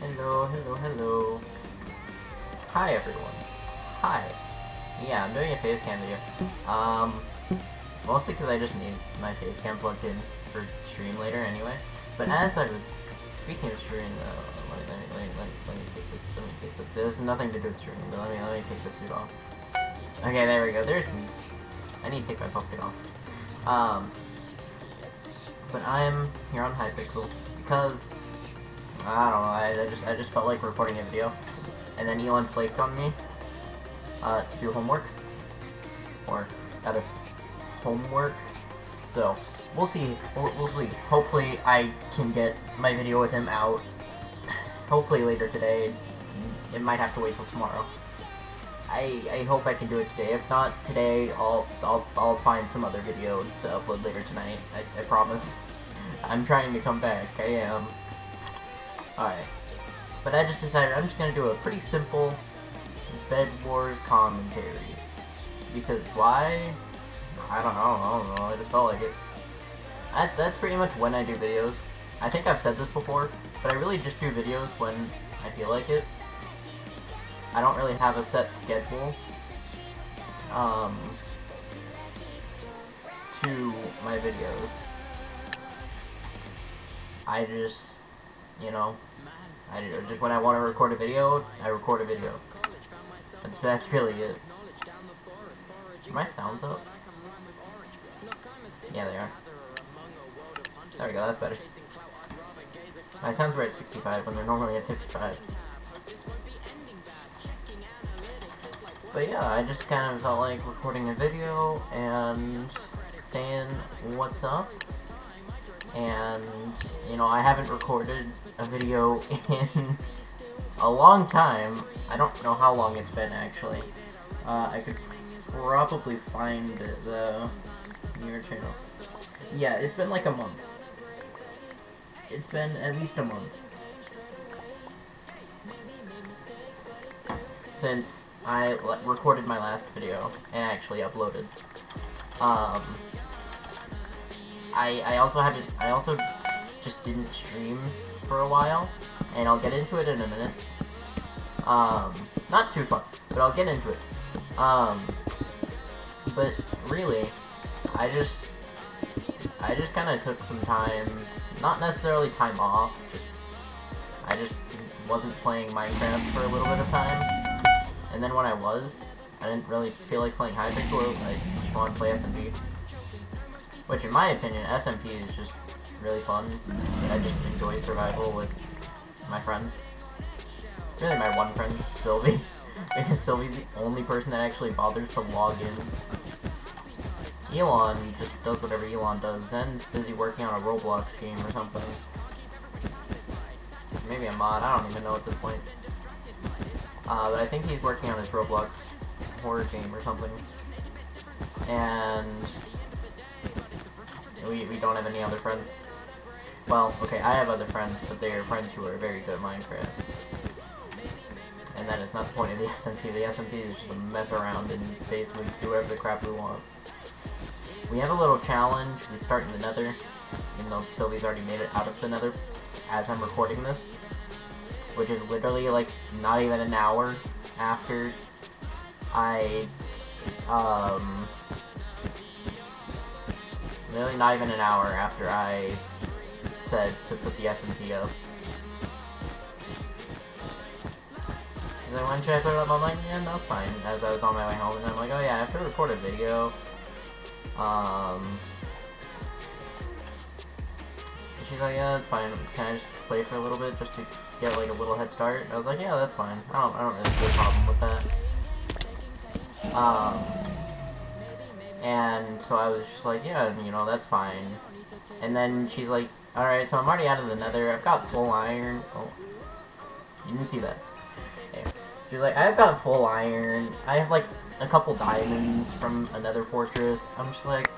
Hello, hello, hello. Hi, everyone. Hi. Yeah, I'm doing a face cam video. Mostly because I just need my face cam plugged in for stream later anyway. But as I was speaking of streaming, let me take this. Let me take this. There's nothing to do with streaming, but let me take this suit off. Okay, there we go. There's me. I need to take my puppet off. But I'm here on Hypixel because I don't know. I just felt like recording a video, and then Elon flaked on me to do homework, or rather, homework. So we'll see. We'll see. Hopefully, I can get my video with him out. Hopefully later today. It might have to wait till tomorrow. I hope I can do it today. If not today, I'll find some other video to upload later tonight. I promise. I'm trying to come back. I am. Alright. But I just decided I'm just gonna do a pretty simple Bed Wars commentary. Because why? I don't know. I just felt like it. That's pretty much when I do videos. I think I've said this before, but I really just do videos when I feel like it. I don't really have a set schedule to my videos. I just, just when I want to record a video, I record a video. That's really it. Are my sounds up? Yeah, they are. There we go, that's better. My sounds were at 65 when they're normally at 55. But yeah, I just kind of felt like recording a video and saying what's up. And, I haven't recorded a video in a long time. I don't know how long it's been, actually. I could probably find the newer channel. Yeah, it's been like a month. It's been at least a month since I recorded my last video and actually uploaded. I also just didn't stream for a while, and I'll get into it in a minute. Not too far, but I'll get into it. But really, I just kind of took some time, not necessarily time off, I just wasn't playing Minecraft for a little bit of time, and then when I was, I didn't really feel like playing Hypixel. I just wanted to play SMP. Which, in my opinion, SMP is just really fun. I just enjoy survival with my friends. Really my one friend, Sylvie. Because Sylvie's the only person that actually bothers to log in. Elon just does whatever Elon does, and busy working on a Roblox game or something. Maybe a mod, I don't even know at this point. But I think he's working on his Roblox horror game or something. And we don't have any other friends. Well, okay, I have other friends, but they are friends who are very good at Minecraft. And that is not the point of the SMP. The SMP is just to mess around and basically do whatever the crap we want. We have a little challenge. We start in the Nether, even though Sylvie's already made it out of the Nether as I'm recording this. Which is literally, like, not even an hour after I, Literally not even an hour after I said to put the SMP up. He's like, when should I put it up? I'm like, yeah, that's fine. As I was on my way home, and I'm like, oh yeah, I have to record a video. She's like, yeah, that's fine. Can I just play for a little bit just to get like a little head start? I was like, yeah, that's fine. I don't really see a problem with that. And so I was just like, yeah, that's fine. And then she's like, alright, so I'm already out of the Nether. I've got full iron. Oh, you didn't see that. Okay. She's like, I've got full iron. I have like a couple diamonds from another fortress. I'm just like,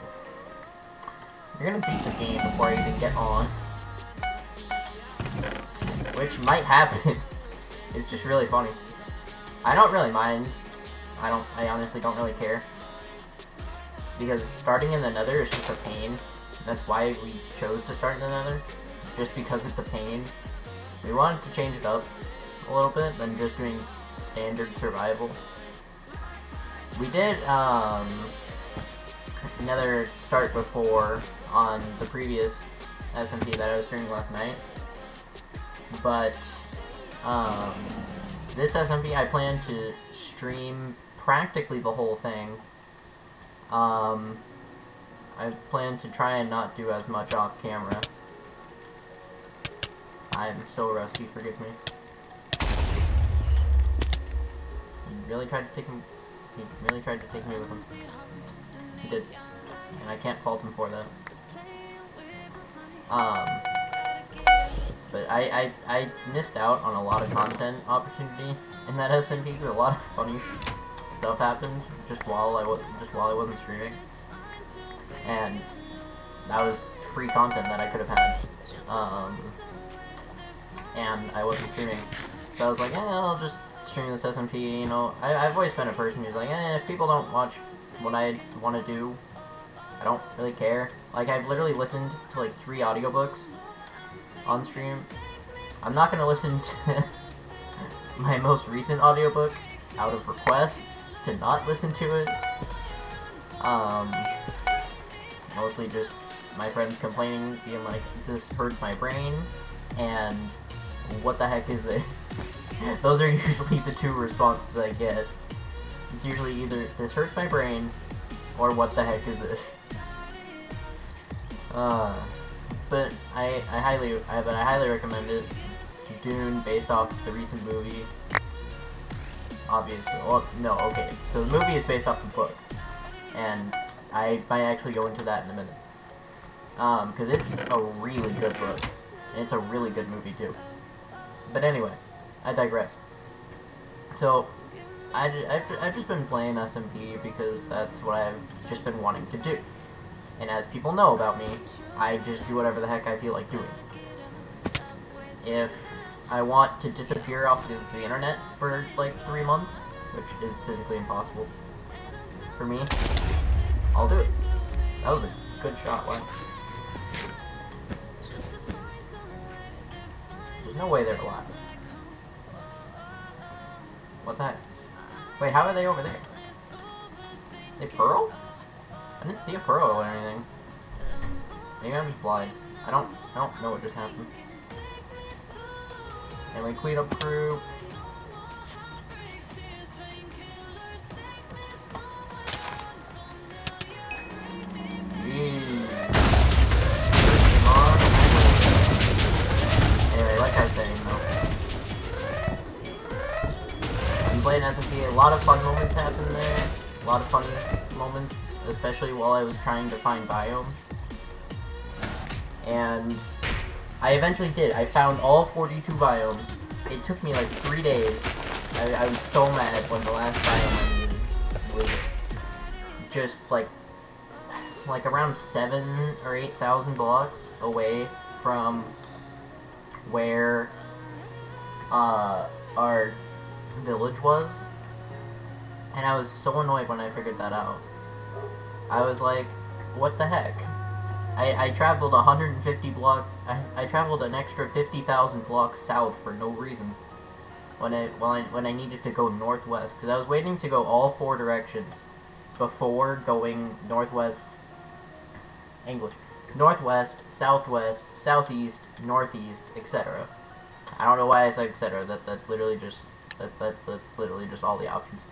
you're gonna beat the game before I even get on. Which might happen. It's just really funny. I don't really mind. I honestly don't really care. Because starting in the Nether is just a pain. That's why we chose to start in the Nether. Just because it's a pain. we wanted to change it up a little bit than just doing standard survival. We did another start before on the previous SMP that I was streaming last night, but this SMP I plan to stream practically the whole thing. I plan to try and not do as much off camera. I'm so rusty, forgive me. He really tried to take me with him. He did. And I can't fault him for that. But I missed out on a lot of content opportunity in that SMP. A lot of funny stuff happened just while I wasn't streaming. And that was free content that I could have had. And I wasn't streaming. So I was like, I'll just stream this SMP, you know. I've always been a person who's like, if people don't watch what I want to do, I don't really care. Like, I've literally listened to like 3 audiobooks on stream. I'm not gonna listen to my most recent audiobook out of requests to not listen to it. Mostly just my friends complaining, being like, this hurts my brain, and what the heck is this? Those are usually the 2 responses I get. It's usually either, this hurts my brain, or what the heck is this? But I highly recommend it. It's Dune, based off the recent movie. Obviously, well, no, okay. So the movie is based off the book, and I might actually go into that in a minute. Because it's a really good book, and it's a really good movie too. But anyway, I digress. So, I've just been playing SMP because that's what I've just been wanting to do. And as people know about me, I just do whatever the heck I feel like doing. If I want to disappear off the internet for like 3 months, which is physically impossible for me, I'll do it. That was a good shot, what? There's no way they're alive. What the heck? Wait, how are they over there? They Pearl? I didn't see a Pearl or anything. Maybe I'm just blind. I don't know what just happened. Anyway, clean up group. Anyway, like I was saying, though, I'm playing SMP. A lot of fun moments happen there. A lot of funny moments, especially while I was trying to find biomes. And I eventually did. I found all 42 biomes. It took me like 3 days. I was so mad when the last biome I needed was just like around 7,000 or 8,000 blocks away from where our village was. And I was so annoyed when I figured that out. I was like, what the heck? I traveled 150 blocks. I traveled an extra 50,000 blocks south for no reason when I needed to go northwest, because I was waiting to go all 4 directions before going northwest, northwest, southwest, southeast, northeast, etc. I don't know why I said etc. That's literally just that's literally just all the options.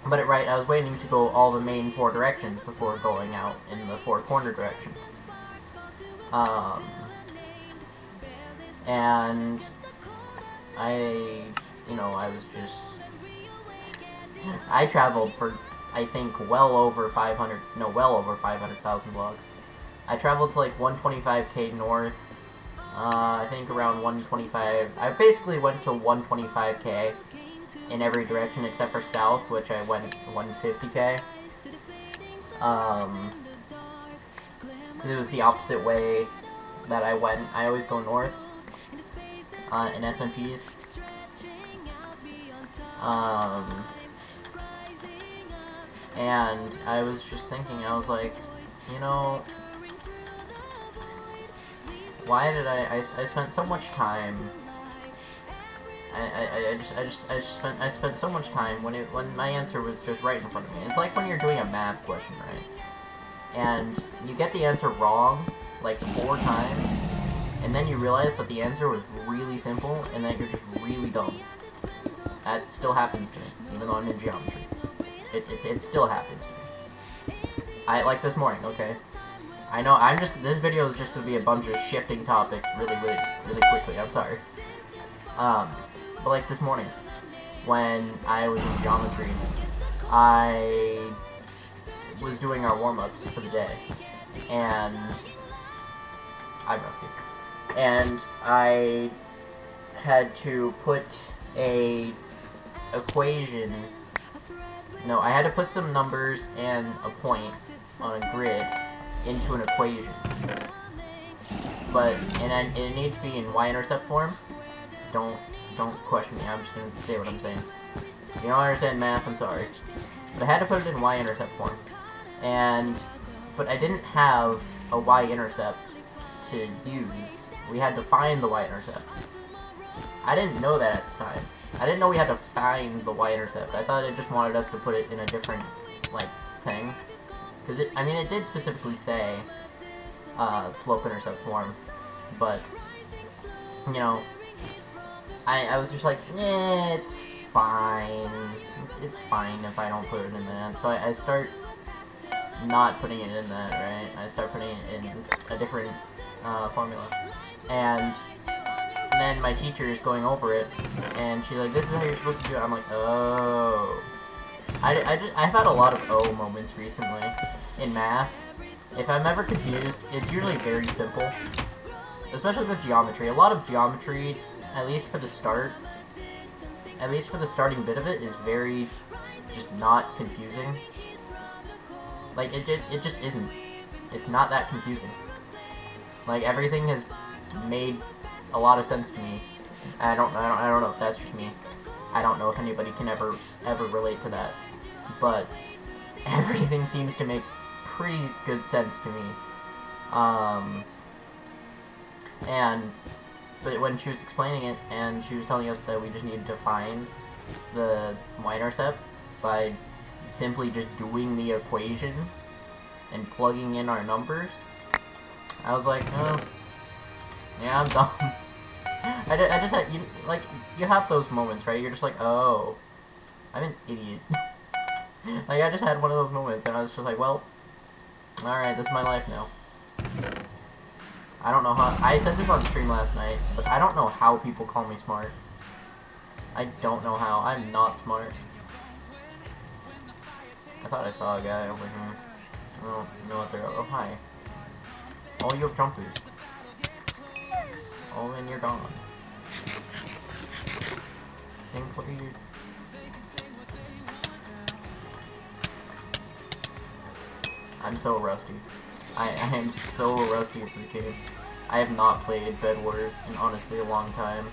But I was waiting to go all the main 4 directions before going out in the 4 corner directions. And I traveled for, I think, well over 500,000 blocks. I traveled to like 125k north, I think around 125, I basically went to 125k in every direction except for south, which I went 150k. It was the opposite way that I went. I always go north in SMPs. And I was just thinking, I was like, you know, why did I spent so much time. I spent so much time when my answer was just right in front of me. It's like when you're doing a math question, right? And you get the answer wrong like 4 times, and then you realize that the answer was really simple, and that you're just really dumb. That still happens to me, even though I'm in geometry. It still happens to me. Like this morning, okay? I know, this video is just gonna be a bunch of shifting topics really quickly, I'm sorry. But like this morning, when I was in geometry, I was doing our warm-ups for the day, and I'm rusty. And I had to put a equation. No, I had to put some numbers and a point on a grid into an equation. But it needs to be in y-intercept form. Don't question me. I'm just gonna say what I'm saying. If you don't understand math, I'm sorry. But I had to put it in y-intercept form. But I didn't have a y-intercept to use. We had to find the y-intercept. I didn't know that at the time. I didn't know we had to find the y-intercept. I thought it just wanted us to put it in a different, like, thing. Because it did specifically say, slope-intercept form. But, you know, I was just like, it's fine. It's fine if I don't put it in that. So I start not putting it in that, right? I start putting it in a different formula. And then my teacher is going over it, and she's like, this is how you're supposed to do it. I'm like, oh. I've had a lot of oh moments recently in math. If I'm ever confused, it's usually very simple. Especially with geometry. A lot of geometry, at least for the start, at least for the starting bit of it, is very just not confusing. Like, it just isn't. It's not that confusing. Like, everything has made a lot of sense to me. I don't know if that's just me. I don't know if anybody can ever relate to that. But everything seems to make pretty good sense to me. But when she was explaining it, and she was telling us that we just needed to find the y-intercept by simply just doing the equation and plugging in our numbers, I was like, oh, yeah, I'm dumb. I just had, you have those moments, right? You're just like, oh, I'm an idiot. Like, I just had one of those moments, and I was just like, well, alright, this is my life now. I don't know how, I said this on stream last night, but I don't know how people call me smart. I don't know how. I'm not smart. I thought I saw a guy over here. I don't know what they're, oh, hi. Oh, you have jumpers. Oh, and you're gone. Think, what are you... I'm so rusty. I am so rusty at this game. I have not played Bedwars in honestly a long time.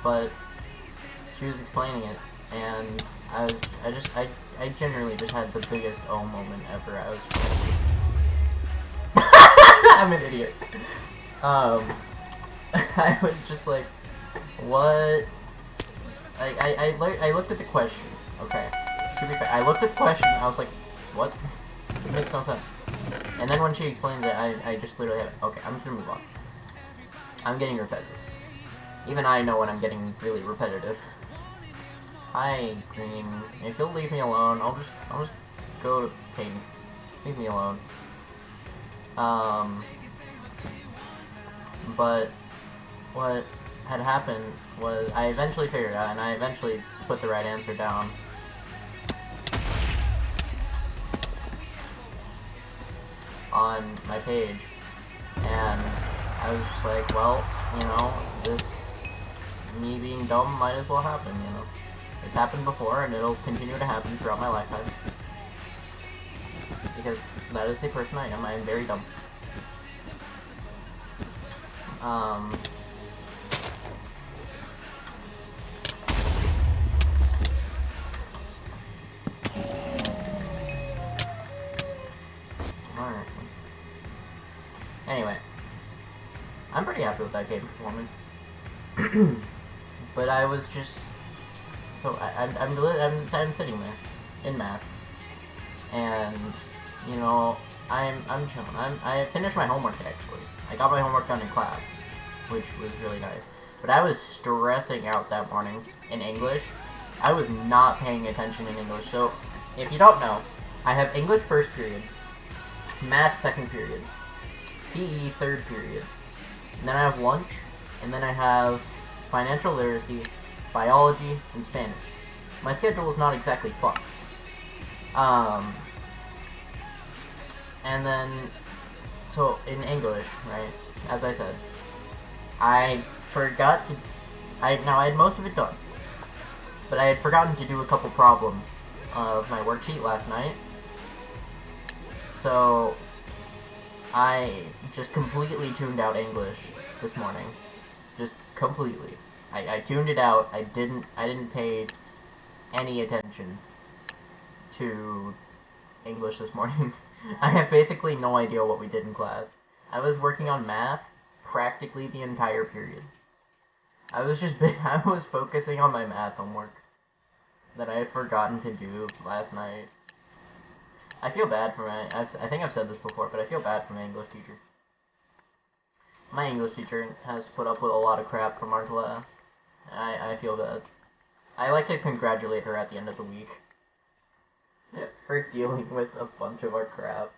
But she was explaining it, and I generally just had the biggest oh moment ever. I was I'm an idiot. I was just like, what? I looked at the question, okay. To be fair, I looked at the question, I was like, what? It makes no sense. And then when she explained it, I just literally had, okay, I'm just gonna move on. I'm getting repetitive. Even I know when I'm getting really repetitive. Hi, Green. If you'll leave me alone, I'll just go to Peyton. Leave me alone. But what had happened was I eventually figured it out, and I eventually put the right answer down. On my page, and I was just like, well, you know, this, me being dumb might as well happen, you know. It's happened before, and it'll continue to happen throughout my lifetime. Because that is the person I am. I am very dumb. Alright. Anyway, I'm pretty happy with that game performance. But I was just so I'm sitting there in math, and you know I'm chilling. I finished my homework actually. I got my homework done in class, which was really nice. But I was stressing out that morning in English. I was not paying attention in English. So if you don't know, I have English first period, math second period, PE third period, and then I have lunch, and then I have financial literacy, biology, and Spanish. My schedule is not exactly fun. And then, so in English, right, as I said, I forgot to, I had most of it done, but I had forgotten to do a couple problems of my worksheet last night, so I just completely tuned out English this morning, just completely. I tuned it out. I didn't pay any attention to English this morning. I have basically no idea what we did in class. I was working on math practically the entire period. I was focusing on my math homework that I had forgotten to do last night. I feel bad for I think I've said this before, but I feel bad for my English teacher. My English teacher has put up with a lot of crap from our class. I feel bad. I like to congratulate her at the end of the week for dealing with a bunch of our crap.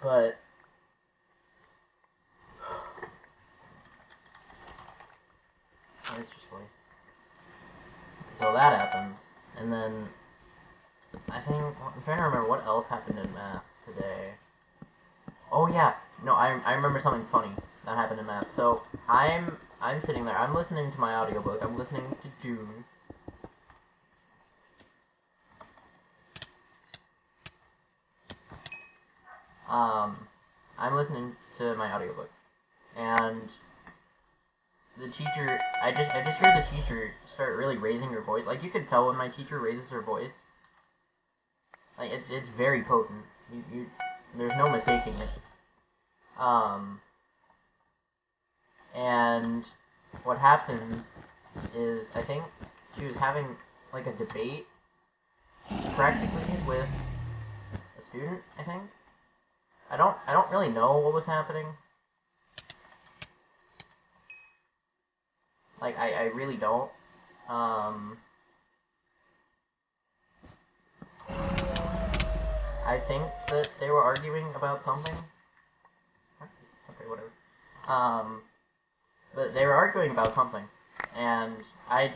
But it's just funny. So that happens, and then I'm trying to remember what else happened in math today. Oh yeah, no, I remember something funny that happened in math. So I'm sitting there, I'm listening to my audiobook, I'm listening to Dune. I'm listening to my audiobook, and the teacher, I just hear the teacher start really raising her voice. Like, you could tell when my teacher raises her voice. Like, it's very potent. There's no mistaking it. And what happens is, I think she was having like a debate, practically, with a student, I think. I don't really know what was happening. Like, I really don't. I think that they were arguing about something. Okay, whatever. But they were arguing about something, and I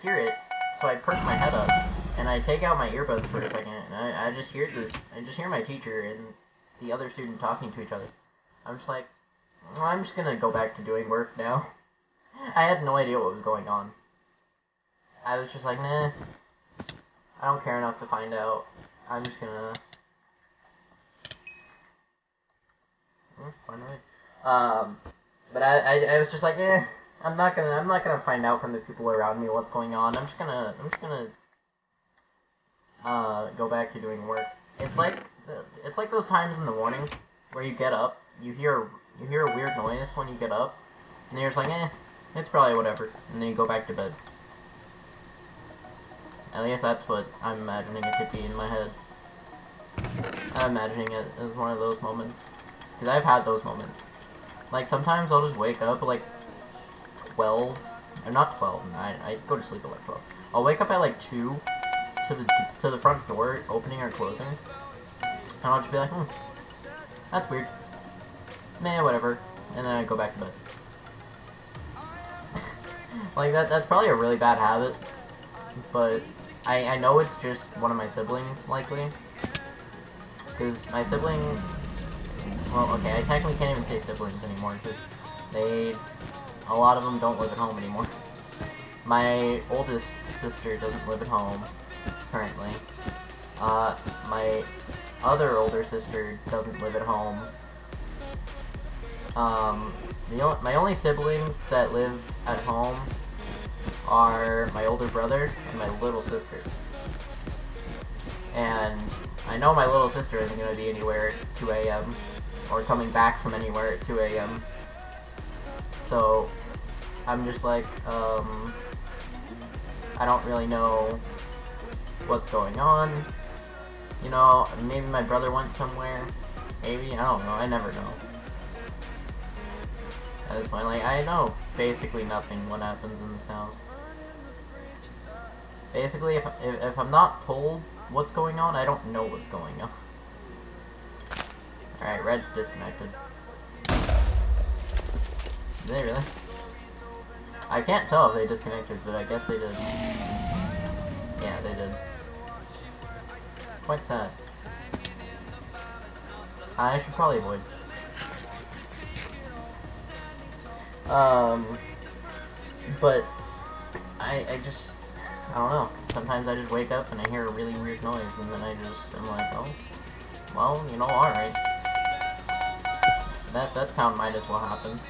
hear it, so I perk my head up, and I take out my earbuds for a second, and I just hear my teacher and the other student talking to each other. I'm just like, well, I'm just gonna go back to doing work now. I had no idea what was going on. I was just like, nah, I don't care enough to find out. I'm just gonna finally. But I was just like, I'm not gonna find out from the people around me what's going on. I'm just gonna go back to doing work. It's like those times in the morning where you get up, you hear a weird noise when you get up, and you're just like, it's probably whatever, and then you go back to bed. At least that's what I'm imagining it to be in my head. I'm imagining it as one of those moments. Because I've had those moments. Like, sometimes I'll just wake up at like 12, or not 12, I go to sleep at like 12. I'll wake up at like 2 to the front door opening or closing, and I'll just be like, that's weird. Meh, whatever. And then I go back to bed. Like, that's probably a really bad habit, but I know it's just one of my siblings, likely. Because my siblings, well, okay, I technically can't even say siblings anymore, because a lot of them don't live at home anymore. My oldest sister doesn't live at home, currently. My other older sister doesn't live at home. My only siblings that live at home are my older brother and my little sister. And I know my little sister isn't gonna be anywhere at 2 a.m. or coming back from anywhere at 2 a.m. So I'm just like, I don't really know what's going on. You know, maybe my brother went somewhere. Maybe, I don't know. I never know. At this point, like, I know basically nothing what happens in this house. Basically, if I'm not told what's going on, I don't know what's going on. Alright, red's disconnected. Did they really? I can't tell if they disconnected, but I guess they did. Yeah, they did. Quite sad. I should probably avoid. But I don't know. Sometimes I just wake up and I hear a really weird noise, and then I'm like, oh, well, you know, alright. That sound might as well happen.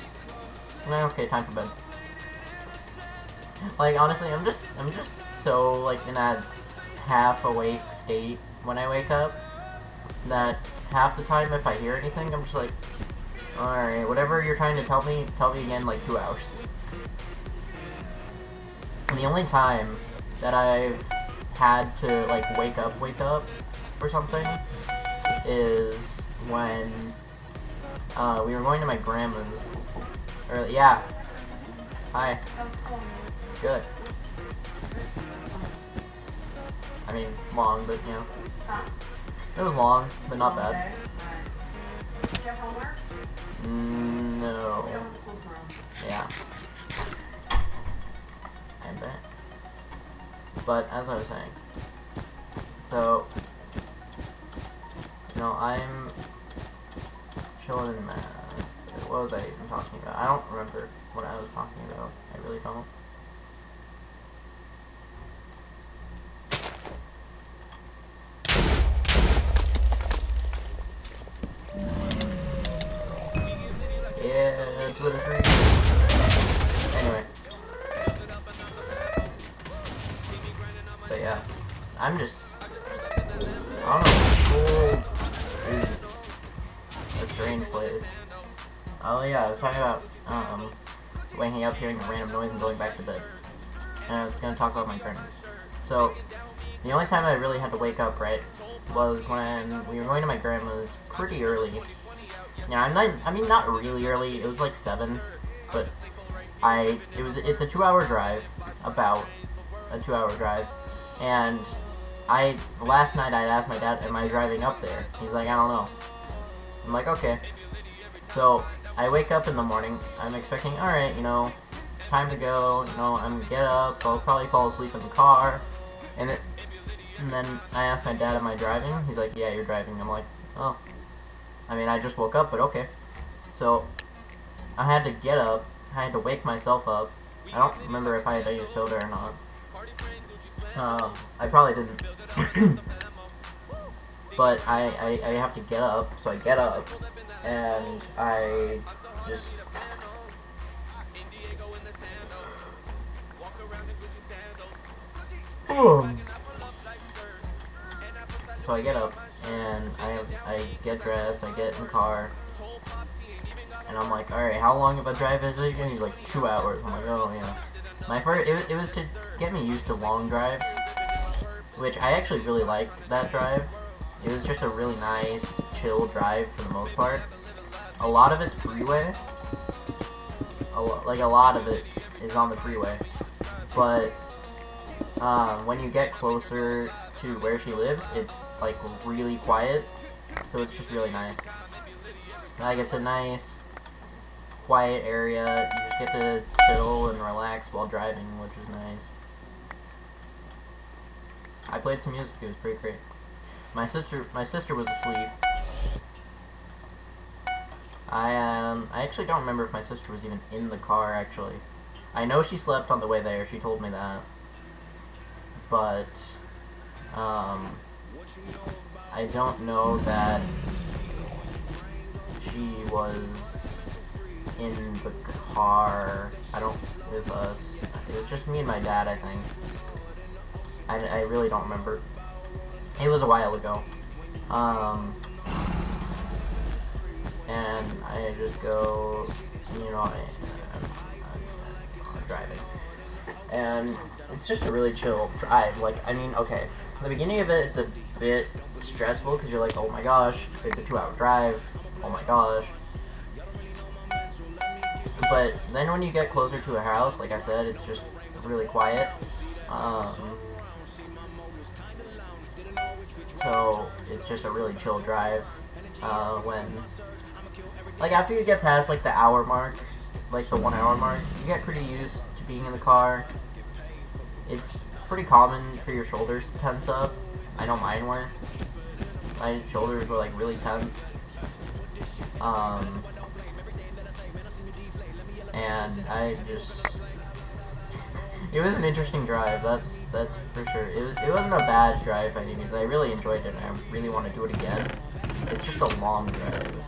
Okay, time for bed. Like, honestly, I'm just so, like, in a half-awake state when I wake up, that half the time if I hear anything, I'm just like, alright, whatever you're trying to tell me again, like, 2 hours. And the only time that I've had to, like, wake up or something is when, we were going to my grandma's, or, yeah. Hi. Good. I mean, long, but, you know. It was long, but not bad. Did you have homework? No. Yeah. I bet. But, as I was saying, so, you know, I'm chilling in math. What was I even talking about? I don't remember what I was talking about. I really don't. Yeah, Twitter free. Anyway. But yeah, I'm just, I don't know, school is a strange place. Oh yeah, I was talking about, waking up, hearing a random noise, and going back to bed. And I was gonna talk about my grandma. So, the only time I really had to wake up, right, was when we were going to my grandma's pretty early. Yeah, I mean, not really early, it was like 7, but it's a 2-hour drive, about a 2-hour drive, and last night I asked my dad, am I driving up there? He's like, I don't know. I'm like, okay. So, I wake up in the morning, I'm expecting, alright, you know, time to go, you know, I'm gonna get up, I'll probably fall asleep in the car, and then I asked my dad, am I driving? He's like, yeah, you're driving. I'm like, oh. I mean, I just woke up, but okay. So, I had to get up, I had to wake myself up. I don't remember if I had to use soda or not. I probably didn't. But I have to get up, so I get up, and I just... So I get up, and I get dressed, I get in the car, and I'm like, alright, how long of a drive is it again? He's like, 2 hours. I'm like, oh yeah. It was to get me used to long drives, which I actually really liked that drive. It was just a really nice, chill drive for the most part. A lot of it's freeway. A lot of it is on the freeway. But, when you get closer to where she lives, it's, like, really quiet. So it's just really nice. Like, it's a nice, quiet area. You just get to chill and relax while driving, which is nice. I played some music. It was pretty great. My sister was asleep. I actually don't remember if my sister was even in the car, actually. I know she slept on the way there. She told me that. But, I don't know that she was in the car, with us. It was just me and my dad, I think. I really don't remember. It was a while ago. And I just go, you know, I'm driving. And it's just a really chill drive. Like, I mean, okay, the beginning of it, it's a bit stressful because you're like, oh my gosh, it's a 2-hour drive, oh my gosh. But then when you get closer to a house, like I said, it's just really quiet. So it's just a really chill drive. When, like, after you get past like the hour mark, like the 1 hour mark, you get pretty used to being in the car. It's pretty common for your shoulders to tense up. I know mine were. My shoulders were like really tense. And I just, it was an interesting drive. That's for sure. It wasn't a bad drive by any means. I really enjoyed it, and I really want to do it again. It's just a long drive.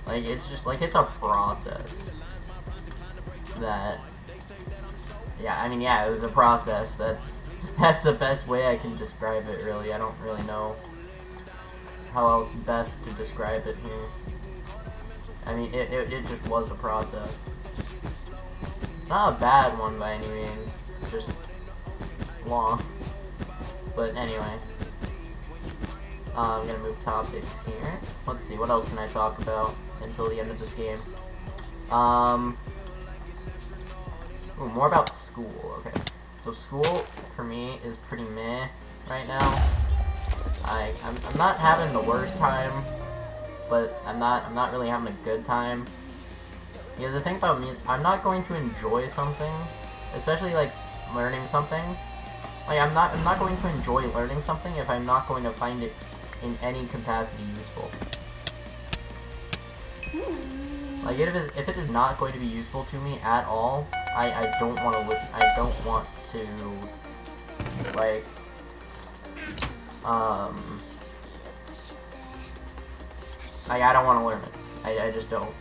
Like, it's just like, it's a process. That, yeah, I mean, yeah, it was a process. That's the best way I can describe it. Really, I don't really know how else best to describe it here. I mean, it just was a process. Not a bad one by any means, just long. But anyway, I'm gonna move topics here. Let's see, what else can I talk about until the end of this game? Ooh, more about school. Okay, so school for me is pretty meh right now. I'm not having the worst time, but I'm not really having a good time. Yeah, the thing about me is I'm not going to enjoy something, especially like learning something. Like, I'm not going to enjoy learning something if I'm not going to find it in any capacity useful. Like, if it is not going to be useful to me at all, I don't want to listen. I don't want to, like, I don't want to learn it. I just don't.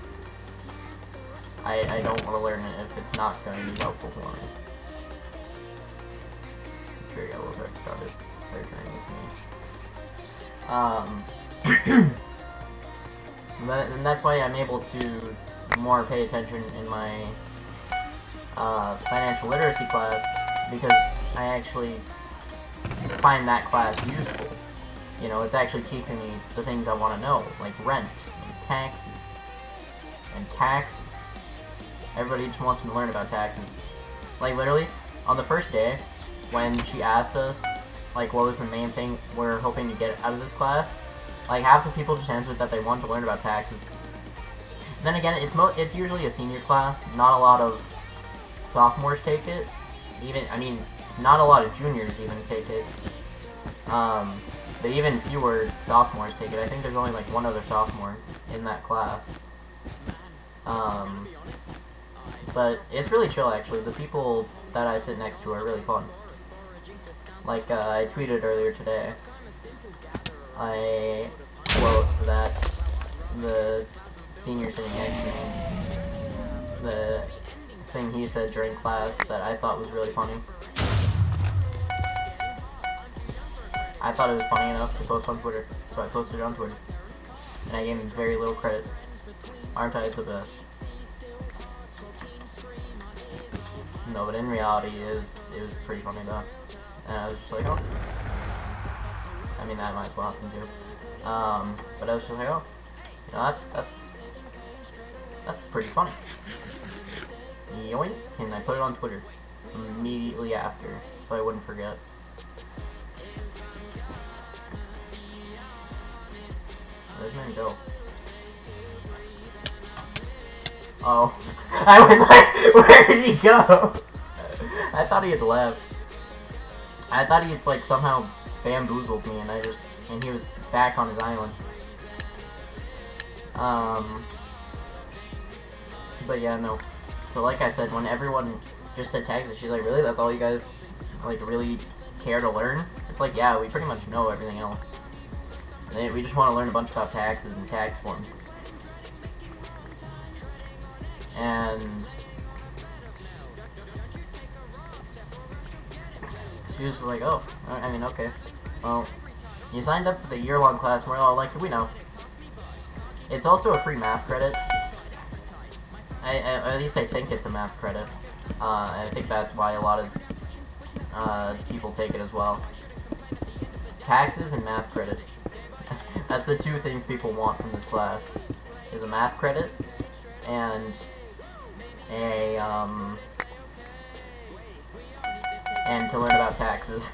I don't want to learn it if it's not going to be helpful to learn. I'm sure Yellow's already started. They're trying to and that's why I'm able to more pay attention in my financial literacy class, because I actually find that class useful. You know, it's actually teaching me the things I want to know, like rent, and taxes. Everybody just wants to learn about taxes. Like, literally, on the first day, when she asked us, like, what was the main thing we're hoping to get out of this class, like, half the people just answered that they wanted to learn about taxes. Then again, it's usually a senior class. Not a lot of sophomores take it. Not a lot of juniors even take it. But even fewer sophomores take it. I think there's only like one other sophomore in that class. But it's really chill, actually. The people that I sit next to are really fun. Like, I tweeted earlier today, I quote that the senior sitting next to me, the thing he said during class that I thought was really funny. I thought it was funny enough to post on Twitter, so I posted it on Twitter. And I gave him very little credit. Aren't I the best? No, but in reality, it was pretty funny though. And I was just like, oh. I mean, that might as well happen too. But I was just like, oh, you know, that's pretty funny. Yoink, and I put it on Twitter immediately after, so I wouldn't forget. Where's my go? Oh, I was like, where did he go? I thought he had left. I thought he had, like, somehow bamboozled me, and he was back on his island. But yeah, no. So like I said, when everyone just said taxes, she's like, really? That's all you guys, like, really care to learn? It's like, yeah, we pretty much know everything else. We just want to learn a bunch about taxes and tax forms. And she was like, oh, I mean, okay. Well, You signed up for the year-long class, and we're all like, we know. It's also a free math credit. At least I think it's a math credit. And I think that's why a lot of people take it as well. Taxes and math credit. That's the two things people want from this class. Is a math credit and and to learn about taxes.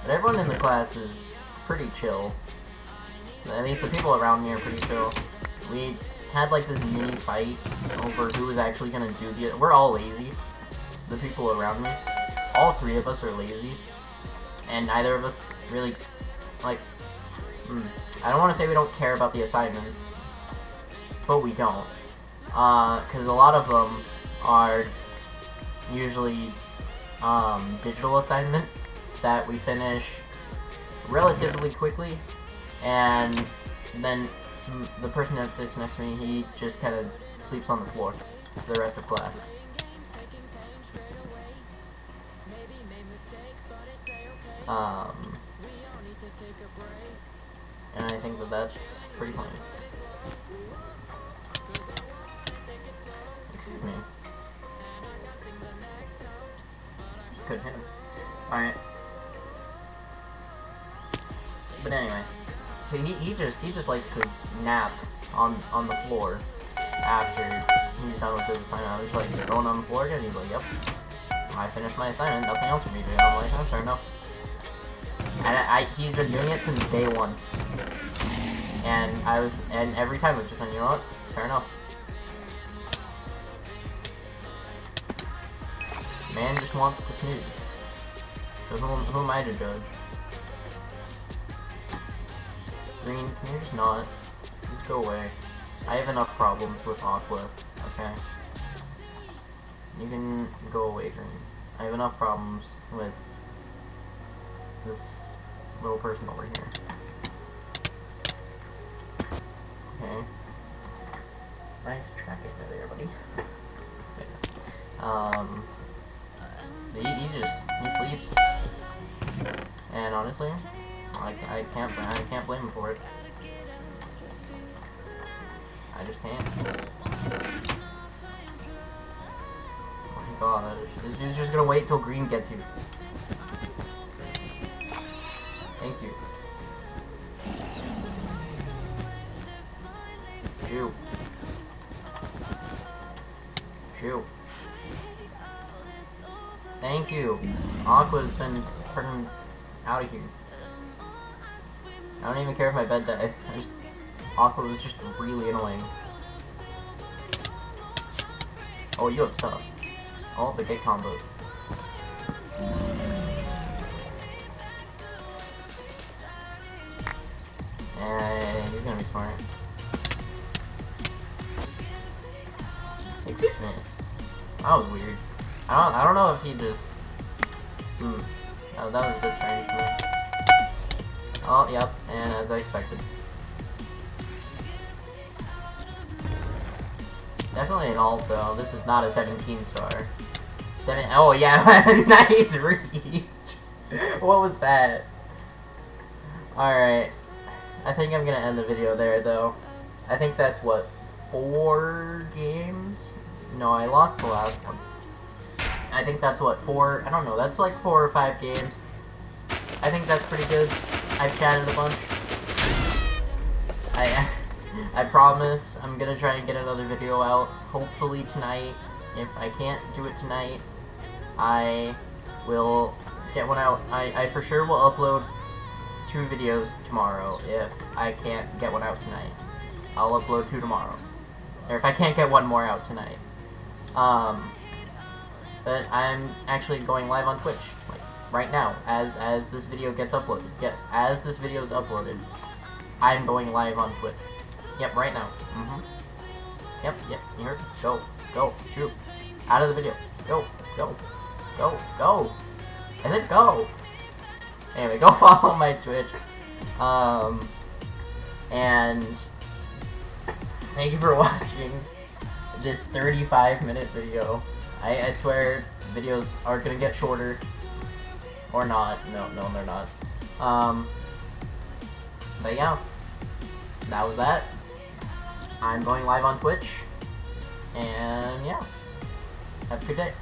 But everyone in the class is pretty chill. At least the people around me are pretty chill. We had like this mini fight over who was actually gonna do the. We're all lazy. The people around me, all three of us are lazy, and neither of us really like. I don't want to say we don't care about the assignments, but we don't, because a lot of them are usually digital assignments that we finish relatively quickly, and then the person that sits next to me, he just kind of sleeps on the floor the rest of class. And I think that that's pretty funny. Excuse me. Just couldn't hit him. Alright. But anyway. So he just likes to nap on the floor after he's done with his assignment. I'm just like, going on the floor again? He's like, yep. I finished my assignment, nothing else for me to do. I'm like, oh, fair enough. And he's been doing it since day one. And every time it's just like, you know what? Fair enough. Man just wants to snooze. So who am I to judge? Green, can you just not? Just go away. I have enough problems with Aqua, okay? You can go away, Green. I have enough problems with this little person over here. Okay. Nice tracking there, buddy. He sleeps. And honestly, I can't blame him for it. I just can't. Oh my gosh, this dude's just gonna wait till green gets you. Thank you. Shoo. Shoo. Thank you. Aqua's been turning out of here. I don't even care if my bed dies. Aqua was just really annoying. Oh, you have stuff. Oh, the gate combos. He's gonna be smart. Excuse me. That was weird. I don't know if he just. That was a bit strange to me. Oh, yep, and as I expected. Definitely an alt though. This is not a 17-star. Oh yeah, nice reach. What was that? Alright. I think I'm gonna end the video there though. I think that's what, 4 games? No, I lost the last one. I think that's what, 4, I don't know, that's like 4 or 5 games. I think that's pretty good. I've chatted a bunch. I promise I'm gonna try and get another video out, hopefully tonight. If I can't do it tonight, I will get one out. I for sure will upload 2 videos tomorrow if I can't get one out tonight. I'll upload 2 tomorrow. Or if I can't get one more out tonight. But I'm actually going live on Twitch, like, right now, as this video gets uploaded. Yes, as this video is uploaded, I'm going live on Twitch. Yep, right now. Yep, you heard? Go, shoot. Out of the video. Go. I said go! Anyway, go follow my Twitch. And thank you for watching this 35-minute video. I swear videos are gonna get shorter. Or not. No, they're not. But yeah, that was that. I'm going live on Twitch, and yeah, have a good day.